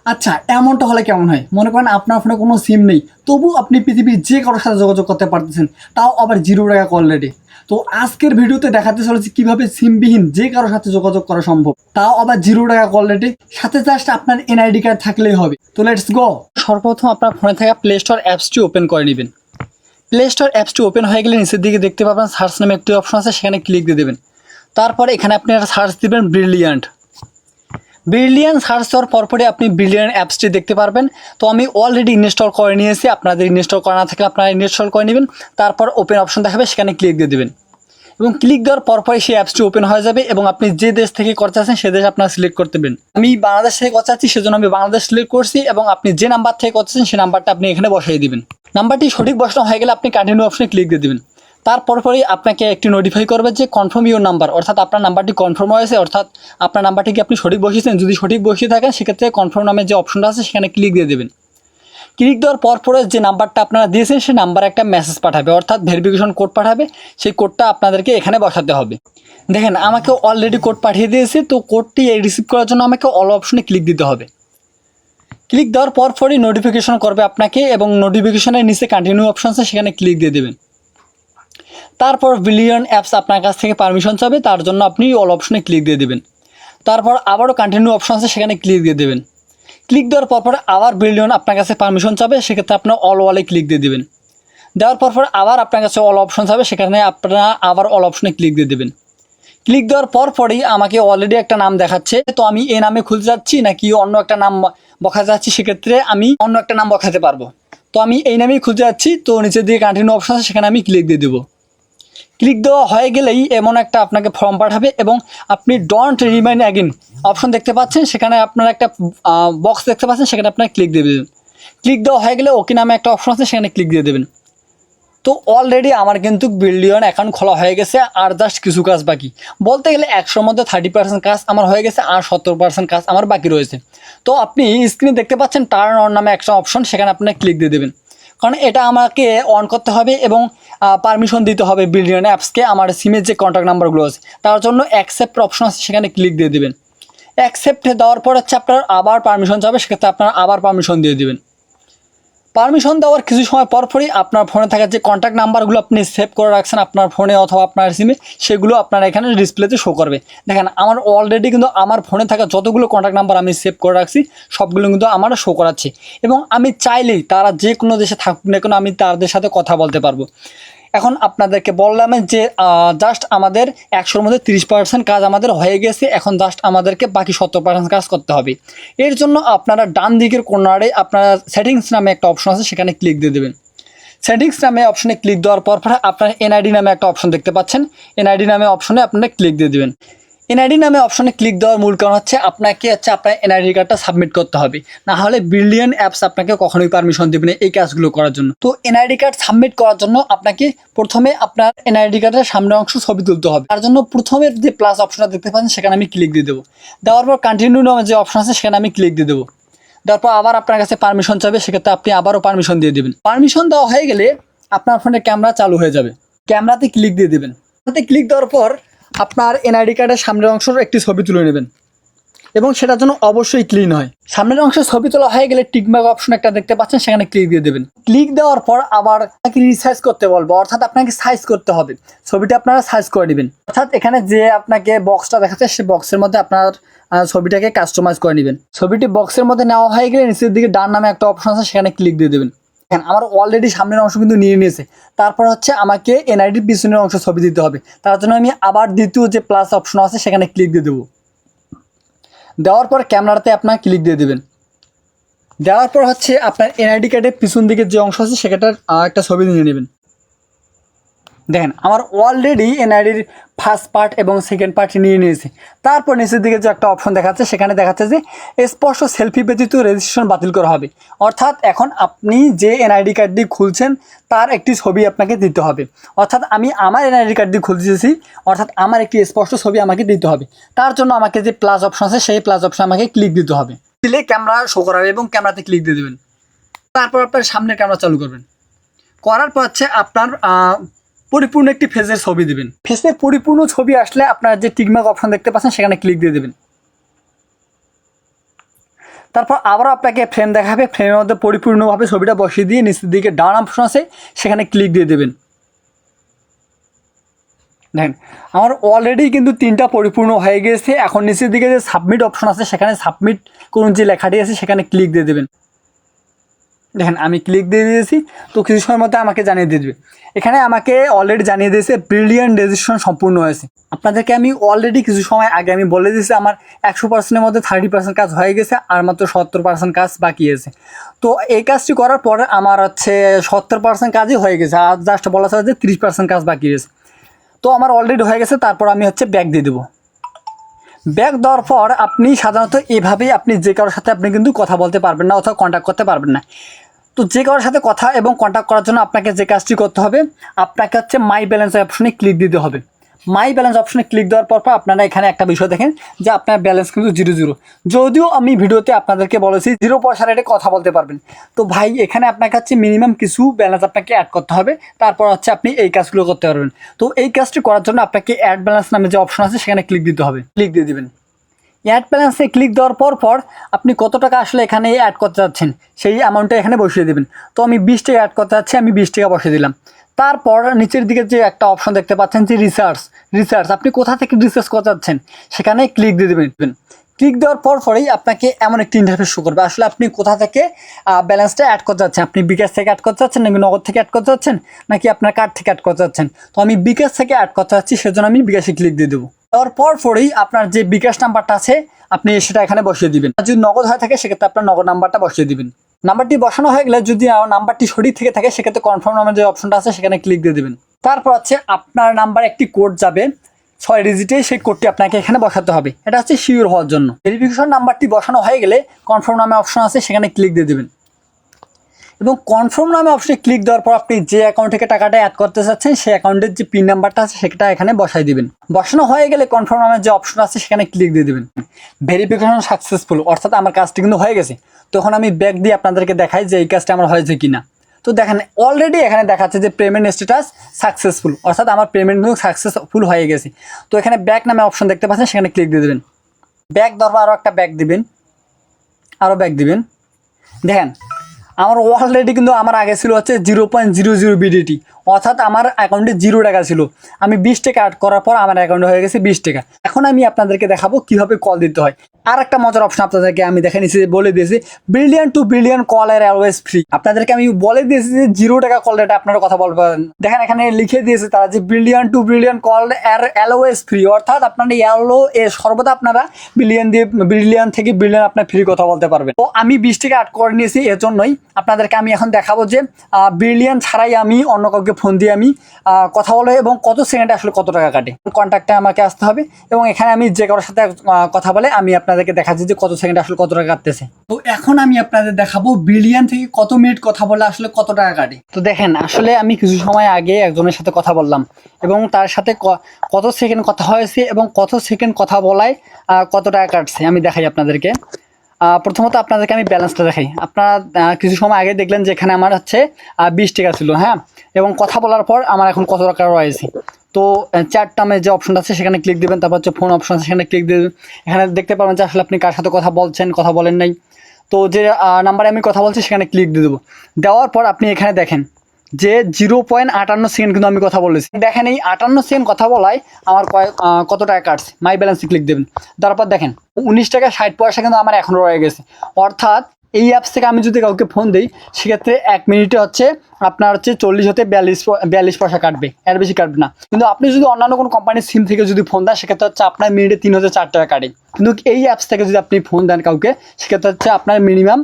আচ্ছা, এমনটা হলে কেমন হয়? মনে করেন আপনার ফোনে কোনো সিম নেই, তবু আপনি পৃথিবীর যে কারোর সাথে যোগাযোগ করতে পারতেছেন, তাও আবার ৳0 কল রেটে। তো আজকের ভিডিওতে দেখাতে চলেছি কিভাবে সিমবিহীন যে কারোর সাথে যোগাযোগ করা সম্ভব, তাও আবার ৳0 কল রেটে। সাথে জাস্ট আপনার এনআইডি কার্ড থাকলেই হবে। তো লেটস গো। সর্বপ্রথম আপনার ফোনে থাকা প্লে স্টোর অ্যাপসটি ওপেন করে নেবেন। প্লে স্টোর অ্যাপসটি ওপেন হয়ে গেলে নিচের দিকে দেখতে পাবেন সার্চ নামে একটি অপশন আছে, সেখানে ক্লিক দিয়ে দেবেন। তারপরে এখানে আপনি একটা সার্চ দিবেন ব্রিলিয়ান্ট। সার্চ দেওয়ার পরপরই আপনি ব্রিলিয়ান্ট অ্যাপসটি দেখতে পারবেন। তো আমি অলরেডি ইনস্টল করে নিয়েছি, আপনাদের ইনস্টল করা না থাকলে আপনারা ইনস্টল করে নেবেন। তারপর ওপেন অপশন দেখাবে, সেখানে ক্লিক দিয়ে দেবেন এবং ক্লিক দেওয়ার পরপরই সেই অ্যাপসটি ওপেন হয়ে যাবে এবং আপনি যে দেশ থেকে করতে চাচ্ছেন সে দেশ আপনারা সিলেক্ট করতে দেবেন। আমি বাংলাদেশ থেকে করতে চাচ্ছি, সেজন্য আমি বাংলাদেশ সিলেক্ট করছি এবং আপনি যে নাম্বার থেকে করতেছেন সেই নাম্বারটা আপনি এখানে বসিয়ে দিবেন। নাম্বারটি সঠিক বসানো হয়ে গেলে আপনি কন্টিনিউ অপশনে ক্লিক দিয়ে দেবেন। তারপরই আপনাকে একটি নোটিফাই করবে যে কনফার্ম ইউর নাম্বার, অর্থাৎ আপনার নাম্বারটি কনফার্ম হয়েছে, অর্থাৎ আপনার নাম্বারটি কি আপনি সঠিক বসিয়েছেন। যদি সঠিক বসিয়ে থাকেন সেক্ষেত্রে কনফার্ম নামে যে অপশনটা আছে সেখানে ক্লিক দিয়ে দেবেন। ক্লিক দেওয়ার পরে যে নাম্বারটা আপনারা দিয়েছেন সেই নাম্বারে একটা মেসেজ পাঠাবে, অর্থাৎ ভেরিফিকেশন কোড পাঠাবে। সেই কোডটা আপনাদেরকে এখানে বসাতে হবে। দেখেন আমাকে অলরেডি কোড পাঠিয়ে দিয়েছে, তো কোডটি রিসিভ করার জন্য আমাকে অল অপশনে ক্লিক দিতে হবে। ক্লিক দেওয়ার পরই নোটিফিকেশন করবে আপনাকে এবং নোটিফিকেশনের নিচে কন্টিনিউ অপশন আছে, সেখানে ক্লিক দিয়ে দেবেন। তারপর বিলিয়ন অ্যাপস আপনার কাছ থেকে পারমিশন চাবে, তার জন্য আপনি অল অপশনে ক্লিক দিয়ে দেবেন। তারপর আবারও কন্টিনিউ অপশন আছে, সেখানে ক্লিক দিয়ে দেবেন। ক্লিক দেওয়ার পর আবার বিলিয়ন আপনার কাছে পারমিশন চাবে, সেক্ষেত্রে আপনার অল ওয়ালে ক্লিক দিয়ে দেবেন। দেওয়ার পর আবার আপনার কাছে অল অপশন চাবে, সেখানে আপনারা আবার অল অপশনে ক্লিক দিয়ে দেবেন। ক্লিক দেওয়ার পরই আমাকে অলরেডি একটা নাম দেখাচ্ছে, তো আমি এই নামে খুলতে যাচ্ছি নাকি অন্য একটা নাম বসাতে যাচ্ছি, সেক্ষেত্রে আমি অন্য একটা নাম বসাতে পারবো। তো আমি এই নামেই খুলতে যাচ্ছি, তো নিচের দিকে কন্টিনিউ অপশন আছে, সেখানে আমি ক্লিক দিয়ে দেবো। ক্লিক দেওয়া হয়ে গেলেই এমন একটা আপনাকে ফর্ম পাঠাবে এবং আপনি ডোন্ট রিমাইন্ড অ্যাগেন অপশন দেখতে পাচ্ছেন, সেখানে আপনারা একটা বক্স দেখতে পাচ্ছেন, সেখানে আপনারা ক্লিক দিয়ে দেবেন। ক্লিক দেওয়া হয়ে গেলে ওকে নামে একটা অপশন আছে, সেখানে ক্লিক দিয়ে দেবেন। তো অলরেডি আমার কিন্তু বিলিয়ন অ্যাকাউন্ট খোলা হয়ে গেছে, আর জাস্ট কিছু কাজ বাকি। বলতে গেলে 100-র মধ্যে 30% কাজ আমার হয়ে গেছে, আর 70% কাজ আমার বাকি রয়েছে। তো আপনি স্ক্রিনে দেখতে পাচ্ছেন টার্ন অন নামে একটা অপশন, সেখানে আপনারা ক্লিক দিয়ে দেবেন, কারণ এটা আমাকে অন করতে হবে এবং পারমিশন দিতে হবে বিলিয়ন অ্যাপসকে আমার সিমের যে কন্ট্যাক্ট নাম্বারগুলো আছে তার জন্য অ্যাকসেপ্ট অপশন আছে, সেখানে ক্লিক দিয়ে দেবেন। অ্যাকসেপ্ট দেওয়ার পর হচ্ছে আপনার আবার পারমিশন যাবে, সেক্ষেত্রে আপনারা আবার পারমিশন দিয়ে দেবেন। পারমিশন দেওয়ার কিছু সময় পরই আপনার ফোনে থাকা যে কন্ট্যাক্ট নাম্বারগুলো আপনি সেভ করে রাখছেন আপনার ফোনে অথবা আপনার সিমে, সেগুলো আপনার এখানে ডিসপ্লেতে শো করবে। দেখেন আমার অলরেডি কিন্তু আমার ফোনে থাকা যতগুলো কন্ট্যাক্ট নাম্বার আমি সেভ করে রাখছি সবগুলো কিন্তু আমার শো করাচ্ছে এবং আমি চাইলেই তারা যে কোনো দেশে থাকুক না কেন আমি তাদের সাথে কথা বলতে পারবো। এখন আপনাদেরকে বললাম যে জাস্ট আমাদের 100-র মধ্যে 30% কাজ আমাদের হয়ে গেছে, এখন জাস্ট আমাদেরকে বাকি 70% কাজ করতে হবে। এর জন্য আপনারা ডান দিকের কর্নারে আপনারা সেটিংস নামে একটা অপশন আছে, সেখানে ক্লিক দিয়ে দেবেন। সেটিংস নামে অপশনে ক্লিক দেওয়ার পর আপনার এনআইডি নামে একটা অপশন দেখতে পাচ্ছেন, এনআইডি নামে অপশনে আপনারা ক্লিক দিয়ে দেবেন। এনআইডি নামে অপশনে ক্লিক দেওয়ার মূল কারণ হচ্ছে আপনাকে আপনার এনআইডি কার্ডটা সাবমিট করতে হবে, না হলে বিলিয়ন অ্যাপস আপনাকে কখনোই পারমিশন দেবে না এই কাজগুলো করার জন্য। তো এনআইডি কার্ড সাবমিট করার জন্য আপনাকে প্রথমে আপনার এনআইডি কার্ডের সামনের অংশ ছবি তুলতে হবে। তার জন্য প্রথমে যে প্লাস অপশনটা দেখতে পাচ্ছেন সেখানে আমি ক্লিক দিয়ে দেবো। দেওয়ার পর কন্টিনিউ নামে যে অপশন আছে সেখানে আমি ক্লিক দিয়ে দেবো। দেওয়ার পর আবার আপনার কাছে পারমিশন চাইবে, সেক্ষেত্রে আপনি আবারও পারমিশন দিয়ে দেবেন। পারমিশন দেওয়া হয়ে গেলে আপনার ফোনের ক্যামেরা চালু হয়ে যাবে, ক্যামেরাতে ক্লিক দিয়ে দেবেন। ক্যামেরাতে ক্লিক দেওয়ার পর আপনার এনআইডি কার্ডের সামনের অংশের একটি ছবি তুলে নেবেন এবং সেটার জন্য অবশ্যই ক্লিন হয়। সামনের অংশের ছবি তোলা হয়ে গেলে টিকমার্ক অপশন একটা দেখতে পাচ্ছেন, সেখানে ক্লিক দিয়ে দেবেন। ক্লিক দেওয়ার পর আবার আপনাকে রিসাইজ করতে বলবো, অর্থাৎ আপনাকে সাইজ করতে হবে, ছবিটা আপনারা সাইজ করে নেবেন। অর্থাৎ এখানে যে আপনাকে বক্সটা দেখাচ্ছে সেই বক্সের মধ্যে আপনার ছবিটাকে কাস্টমাইজ করে নেবেন। ছবিটি বক্সের মধ্যে নেওয়া হয়ে গেলে নিচের দিকে ডান নামে একটা অপশন আছে, সেখানে ক্লিক দিয়ে দেবেন। আমার অলরেডি সামনের অংশ কিন্তু নিয়ে নিয়েছে, তারপর হচ্ছে আমাকে এনআইডির পিছনের অংশ ছবি দিতে হবে। তার জন্য আমি আবার দ্বিতীয় যে প্লাস অপশন আছে সেখানে ক্লিক দিয়ে দেবো। দেওয়ার পর ক্যামেরাতে আপনার ক্লিক দিয়ে দেবেন। দেওয়ার পর হচ্ছে আপনার এনআইডি কার্ডের পিছন দিকের যে অংশ আছে সেটার একটা ছবি নিয়ে নেবেন। দেখেন আমার অলরেডি এনআইডির ফার্স্ট পার্ট এবং সেকেন্ড পার্ট নিয়ে নিয়েছে। তারপর নিচের দিকে যে একটা অপশন দেখাচ্ছে সেখানে দেখাচ্ছে যে স্পষ্ট সেলফি ব্যতীত রেজিস্ট্রেশন বাতিল করা হবে, অর্থাৎ এখন আপনি যে এনআইডি কার্ডটি খুলছেন তার একটি ছবি আপনাকে দিতে হবে। অর্থাৎ আমি আমার এনআইডি কার্ড দিয়ে খুলতেছি, অর্থাৎ আমার একটি স্পষ্ট ছবি আমাকে দিতে হবে। তার জন্য আমাকে যে প্লাস অপশন আছে সেই প্লাস অপশন আমাকে ক্লিক দিতে হবে। দিলে ক্যামেরা শো করাবে এবং ক্যামেরাতে ক্লিক দিয়ে দেবেন। তারপর আপনার সামনের ক্যামেরা চালু করবেন। করার পর হচ্ছে আপনার পরিপূর্ণ একটি ফেসের ছবি দিবেন। ফেসের পরিপূর্ণ ছবি আসলে আপনার যে টিকমার্ক অপশন দেখতে পাচ্ছেন সেখানে ক্লিক দিয়ে দেবেন। তারপর আবারও আপনাকে ফ্রেম দেখাবে, ফ্রেমের মধ্যে পরিপূর্ণভাবে ছবিটা বসিয়ে দিয়ে নিচের দিকে ডান অপশন আছে সেখানে ক্লিক দিয়ে দেবেন। দেখেন আমার অলরেডি কিন্তু 3টা পরিপূর্ণ হয়ে গেছে। এখন নিচের দিকে যে সাবমিট অপশন আছে সেখানে সাবমিট করুন যে লেখাটি আছে সেখানে ক্লিক দিয়ে দেবেন। দেখেন আমি ক্লিক দিয়ে দিয়েছি, তো কিছু সময়ের মধ্যে আমাকে জানিয়ে দিয়ে দেবে। এখানে আমাকে অলরেডি জানিয়ে দিয়েছে ব্রিলিয়ান্ট রেজিস্ট্রেশন সম্পূর্ণ হয়েছে। আপনাদেরকে আমি অলরেডি কিছু সময় আগে আমি বলে দিয়েছি আমার 100%-এর মধ্যে 30% কাজ হয়ে গেছে, আর মাত্র 70% কাজ বাকি আছে। তো এই কাজটি করার পরে আমার হচ্ছে 70% কাজই হয়ে গেছে, আর জাস্ট বলা যায় যে 30% কাজ বাকি আছে। তো আমার অলরেডি হয়ে গেছে। তারপর আমি হচ্ছে ব্যাক দিয়ে দেবো। ব্যাক দেওয়ার পর আপনি সাধারণত এভাবেই আপনি যে কারোর সাথে আপনি কিন্তু কথা বলতে পারবেন না অথবা কন্ট্যাক্ট করতে পারবেন না। তো যে কারোর সাথে কথা এবং কন্ট্যাক্ট করার জন্য আপনাকে যে কাজটি করতে হবে, আপনাকে হচ্ছে মাই ব্যালেন্স অপশনে ক্লিক দিতে হবে। মাই ব্যালেন্স অপশনে ক্লিক দেওয়ার পর আপনারা এখানে একটা বিষয় দেখেন যে আপনার ব্যালেন্স কিন্তু 0 যদিও আমি ভিডিওতে আপনাদেরকে বলেছি 0 পয়সা রেটে কথা বলতে পারবেন। তো ভাই এখানে আপনাকে হচ্ছে মিনিমাম কিছু ব্যালেন্স আপনাকে অ্যাড করতে হবে, তারপর হচ্ছে আপনি এই কাজগুলো করতে পারবেন। তো এই কাজটি করার জন্য আপনাকে অ্যাড ব্যালেন্স নামে যে অপশন আছে সেখানে ক্লিক দিতে হবে। ক্লিক দিয়ে দিবেন। অ্যাড ব্যালেন্সে ক্লিক দেওয়ার পর আপনি কত টাকা আসলে এখানে অ্যাড করতে যাচ্ছেন সেই অ্যামাউন্টটা এখানে বসিয়ে দেবেন। তো আমি 20 টাকা অ্যাড করতে যাচ্ছি, আমি 20 টাকা বসিয়ে দিলাম। তারপর নিচের দিকে যে একটা অপশন দেখতে পাচ্ছেন যে রিসার্চ আপনি কোথা থেকে রিসার্চ করতে যাচ্ছেন সেখানে ক্লিক দিয়ে দেবেন। ক্লিক দেওয়ার পরেই আপনাকে এমন একটি ইন্টারফেস শো করবে আসলে আপনি কোথা থেকে ব্যালেন্সটা অ্যাড করতে যাচ্ছেন। আপনি বিকাশ থেকে অ্যাড করতে যাচ্ছেন নাকি নগদ থেকে অ্যাড করতে যাচ্ছেন নাকি আপনার কার্ড থেকে অ্যাড করতে যাচ্ছেন। তো আমি বিকাশ থেকে অ্যাড করতে যাচ্ছি, সেজন্য আমি বিকাশে ক্লিক দিয়ে দেবো। দেওয়ার পরেই আপনার যে বিকাশ নাম্বারটা আছে আপনি সেটা এখানে বসিয়ে দিবেন। আর যদি নগদ হয়ে থাকে সেক্ষেত্রে আপনার নগদ নাম্বারটা বসিয়ে দিবেন। নাম্বারটি বসানো হয়ে গেলে যদি নাম্বারটি সঠিক থেকে থাকে সেক্ষেত্রে কনফার্ম নামের যে অপশনটা আছে সেখানে ক্লিক দিয়ে দেবেন। তারপর হচ্ছে আপনার নাম্বার একটি কোড যাবে 6 ডিজিটে, সেই কোডটি আপনাকে এখানে বসাতে হবে। এটা হচ্ছে শিওর হওয়ার জন্য। ভেরিফিকেশন নাম্বারটি বসানো হয়ে গেলে কনফার্ম নামে অপশন আছে সেখানে ক্লিক দিয়ে দেবেন এবং কনফার্ম নামে অপশনে ক্লিক দেওয়ার পর আপনি যে অ্যাকাউন্ট থেকে টাকাটা অ্যাড করতে চাচ্ছেন সেই অ্যাকাউন্টের যে পিন নাম্বারটা আছে সেটা এখানে বসাই দিবেন। বসানো হয়ে গেলে কনফার্ম নামের যে অপশন আছে সেখানে ক্লিক দিয়ে দেবেন। ভেরিফিকেশন সাকসেসফুল, অর্থাৎ আমার কাজটি কিন্তু হয়ে গেছে। তখন আমি ব্যাক দিয়ে আপনাদেরকে দেখাই যে এই কাজটা আমার হয়েছে কিনা। তো দেখেন অলরেডি এখানে দেখাচ্ছে যে পেমেন্ট স্ট্যাটাস সাকসেসফুল, অর্থাৎ আমার পেমেন্ট কিন্তু সাকসেসফুল হয়ে গেছে। তো এখানে ব্যাক নামে অপশন দেখতে পাচ্ছেন সেখানে ক্লিক দিয়ে দেবেন। ব্যাক দেওয়ার পর আরও একটা ব্যাক দিবেন, আরও ব্যাক দিবেন। দেখেন আমার অলরেডি কিন্তু আমার আগে ছিল হচ্ছে 0.00 বিডিটি, অর্থাৎ আমার অ্যাকাউন্টে 0 টাকা ছিল। আমি 20 টাকা অ্যাড করার পর আমার অ্যাকাউন্টে হয়ে গেছে 20 টাকা। এখন আমি আপনাদেরকে দেখাবো কীভাবে কল দিতে হয়। আর একটা মজার অপশন আপনাদেরকে আমি দেখে নিচ্ছি, বলে দিয়েছি brilliant two brilliant call are always free. আপনাদেরকে আমি বলে দিয়েছি যে 0 টাকা কল রেটে আপনারা কথা বলবেন। দেখেন এখানে লিখে দিয়েছে তারা যে brilliant two brilliant call are always free, অর্থাৎ আপনারা সর্বদা আপনারা ব্রিলিয়ান থেকে ব্রিলিয়ান আপনার ফ্রি কথা বলতে পারবেন। তো আমি 20 টাকা অ্যাড করে নিয়েছি, এর জন্যই আপনাদেরকে আমি এখন দেখাবো যে ব্রিলিয়ান ছাড়াই আমি অন্য কাউকে ফোন দিয়ে আমি কথা বলে এবং কত সেকেন্ডে আসলে কত টাকা কাটে। কন্ট্যাক্টে আমাকে আসতে হবে এবং এখানে আমি যে কারোর সাথে কথা বলে আমি আপনাদেরকে দেখাচ্ছি যে কত সেকেন্ডে আসলে কত টাকা কাটতেছে। তো এখন আমি আপনাদের দেখাবো ব্রিলিয়ান থেকে কত মিনিট কথা বলে আসলে কত টাকা কাটে। তো দেখেন আসলে আমি কিছু সময় আগে একজনের সাথে কথা বললাম এবং তার সাথে কত সেকেন্ড কথা হয়েছে এবং কত সেকেন্ড কথা বলায় কত টাকা কাটছে আমি দেখাই আপনাদেরকে। প্রথমত আপনাদেরকে আমি ব্যালেন্সটা দেখাই। আপনারা কিছু সময় আগে দেখলেন যে এখানে আমার হচ্ছে 20 টাকা ছিল, হ্যাঁ, এবং কথা বলার পর আমার এখন কত টাকা রয়েছে। তো চ্যাট নামে যে অপশনটা আছে সেখানে ক্লিক দেবেন, তারপর হচ্ছে ফোন অপশন আছে সেখানে ক্লিক দেবেন। এখানে দেখতে পাবেন যে আসলে আপনি কার সাথে কথা বলছেন, কথা বলেন নাই। তো যে নাম্বারে আমি কথা বলছি সেখানে ক্লিক দিয়ে দেবো। দেওয়ার পর আপনি এখানে দেখেন যে 0.58 সেকেন্ড কিন্তু আমি কথা বলেছি। দেখেন এই 58 সেকেন্ড কথা বলায় আমার কত টাকা কাটছে। মাই ব্যালেন্সে ক্লিক দেবেন, তারপর দেখেন 19 টাকা 60 পয়সা কিন্তু আমার এখনও রয়ে গেছে। অর্থাৎ এই অ্যাপস থেকে আমি যদি কাউকে ফোন দিই সেক্ষেত্রে 1 মিনিটে হচ্ছে আপনার হচ্ছে 40 হতে 42 পয়সা কাটবে, এর বেশি কাটবে না। কিন্তু আপনি যদি অন্যান্য কোনো কোম্পানির সিম থেকে যদি ফোন দেন সেক্ষেত্রে হচ্ছে আপনার মিনিটে 3 হতে 4 টাকা কাটে। কিন্তু এই অ্যাপস থেকে যদি আপনি ফোন দেন কাউকে সেক্ষেত্রে হচ্ছে আপনার মিনিমাম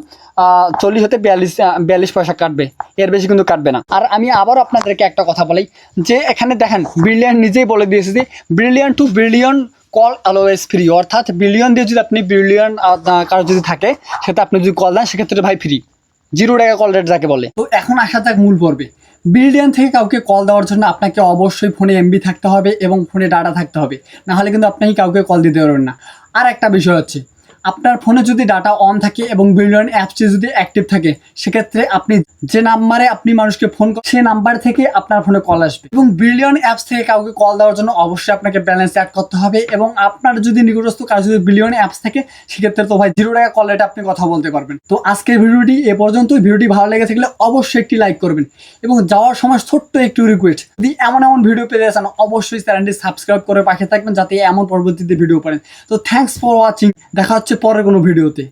40 হতে 42 পয়সা কাটবে, এর বেশি কিন্তু কাটবে না। আর আমি আবারও আপনাদেরকে একটা কথা বলি যে এখানে দেখেন ব্রিলিয়ান নিজেই বলে দিয়েছে যে brilliant to brilliant call always free, অর্থাৎ বিলিয়ন দিয়ে যদি আপনি ব্রিলিয়ন কারো যদি থাকে সেটা আপনি যদি কল দেন সেক্ষেত্রে ভাই ফ্রি, 0 টাকা কল রেট যাকে বলে। তো এখন আসা যাক মূল পর্বে। ব্রিলিয়ান থেকে কাউকে কল দেওয়ার জন্য আপনাকে অবশ্যই ফোনে এমবি থাকতে হবে এবং ফোনে ডাটা থাকতে হবে, নাহলে কিন্তু আপনি কাউকে কল দিতে পারবেন না। আর একটা বিষয় হচ্ছে আপনার ফোনে যদি ডাটা অন থাকে এবং বিলিয়ন অ্যাপসটি যদি অ্যাক্টিভ থাকে, সেক্ষেত্রে আপনি যে নাম্বারে আপনি মানুষকে ফোন করেন সেই নাম্বার থেকে আপনার ফোনে কল আসবে। এবং বিলিয়ন অ্যাপস থেকে কাউকে কল দেওয়ার জন্য অবশ্যই আপনাকে ব্যালেন্স অ্যাড করতে হবে। এবং আপনার যদি নিকটস্থ কারো যদি বিলিয়ন অ্যাপস থাকে, সেক্ষেত্রে তো ভাই 0 টাকা কল রেটে আপনি কথা বলতে পারবেন। তো আজকের ভিডিওটি এ পর্যন্ত। ভিডিওটি ভালো লেগে থাকলে অবশ্যই একটি লাইক করবেন এবং যাওয়ার সময় ছোট্ট একটু রিকোয়েস্ট, যদি এমন ভিডিও পেতে চান অবশ্যই চ্যানেলটি সাবস্ক্রাইব করে পাশে থাকবেন যাতে এমন পরবর্তীতে ভিডিও পারেন। তো থ্যাঙ্কস ফর ওয়াচিং, দেখা হচ্ছে পরের কোনো ভিডিওতে।